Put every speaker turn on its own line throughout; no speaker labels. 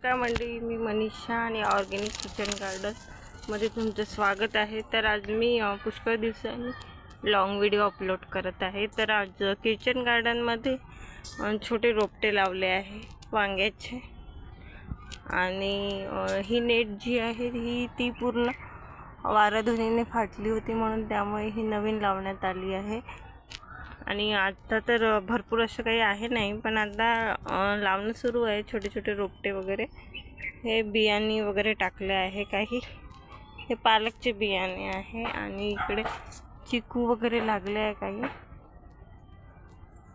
नमस्कार मंडळी, मी मनीषा आणि ऑर्गॅनिक किचन गार्डनमध्ये तुमचं स्वागत आहे। तर आज मी पुष्कळ दिवसांनी लॉंग व्हिडिओ अपलोड करत आहे। तर आज किचन गार्डनमध्ये छोटे रोपटे लावले आहे वांग्याचे, आणि ही नेट जी आहे ती पूर्ण वाराधुनीने फाटली होती, म्हणून त्यामुळे ही नवीन लावण्यात आली आहे। आणि आता तर भरपूर असं काही आहे नाही, पण आता लावणं सुरू आहे छोटे छोटे रोपटे वगैरे। हे बियाणे वगैरे टाकले आहे, काही हे पालकचे बियाणे आहे, आणि इकडे चिकू वगैरे लागले आहे काही,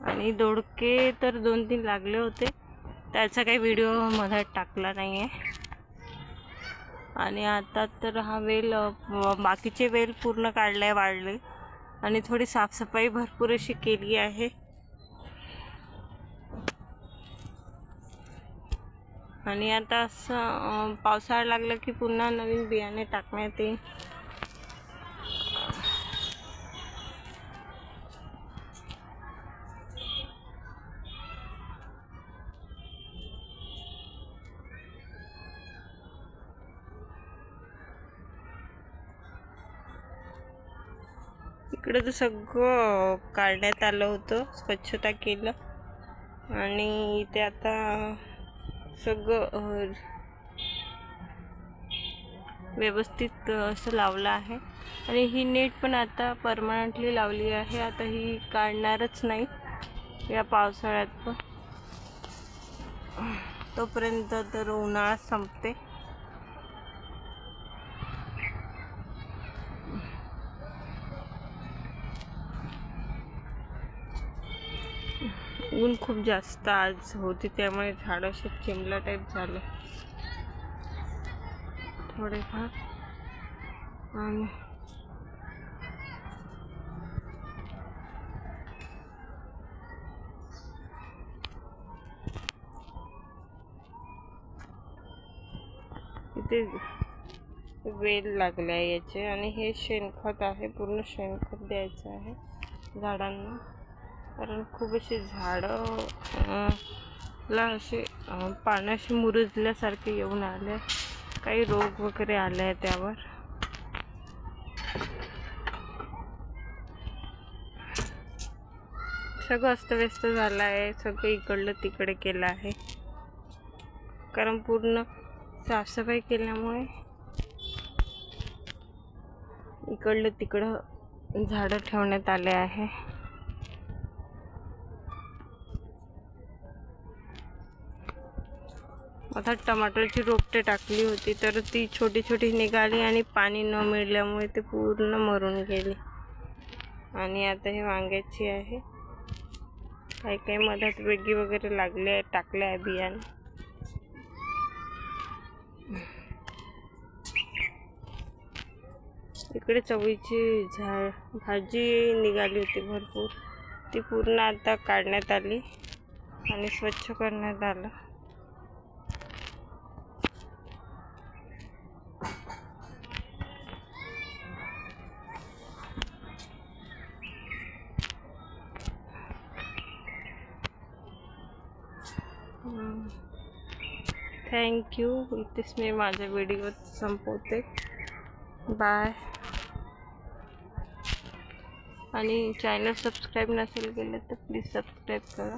आणि दोडके तर 2-3 लागले होते, त्याचा काही व्हिडिओ मध्ये टाकला नाही आहे। आणि आता तर हा वेल, बाकीचे वेल पूर्ण काढले वाढले, आणि थोडी साफसफाई भरपूर अशी केली आहे। आणि आता असं पावसाळा लागला की पुन्हा नवीन बियाणे टाकण्यात येईल। इकडे तर सगळं काढण्यात आलं होतं, स्वच्छता केलं, आणि इथे आता सगळं व्यवस्थित असं लावलं आहे। आणि ही नेट पण आता परमनंटली लावली आहे, आता ही काढणारच नाही या पावसाळ्यात पण, तोपर्यंत तर उन्हाळा संपते। ऊन खूप जास्त आज होती, त्यामुळे झाड असे चिमला टाईप झाले थोडेफार। आणि इथे वेल लागले आहे याचे, आणि हे शेणखत आहे, पूर्ण शेणखत द्यायचं आहे झाडांना, कारण खूप असे झाडं ला असे पाण्याशी मुरजल्यासारखे येऊन आले, काही रोग वगैरे आले आहे त्यावर। सगळं अस्तव्यस्त झालं आहे, सगळं इकडलं तिकडे केलं आहे, कारण पूर्ण साफसफाई केल्यामुळे इकडलं तिकडं झाडं ठेवण्यात आले आहे। आता टमाटरची रोपटे टाकली होती, तर ती छोटी छोटी निघाली, आणि पाणी न मिळाल्यामुळे ते पूर्ण मरून गेले। आणि आता हे वांग्याची आहे, काही काही मधात वेगी वगैरे लागले आहे, टाकले आहे बियाणे। इकडे चवळीची भाजी निघाली होती भरपूर, ती पूर्ण आता काढण्यात आली आणि स्वच्छ करण्यात आलं। थँक्यू, इथेच मी माझा व्हिडिओ संपवते, बाय। आणि चॅनल सबस्क्राईब नसेल केलं तर प्लीज सबस्क्राईब करा।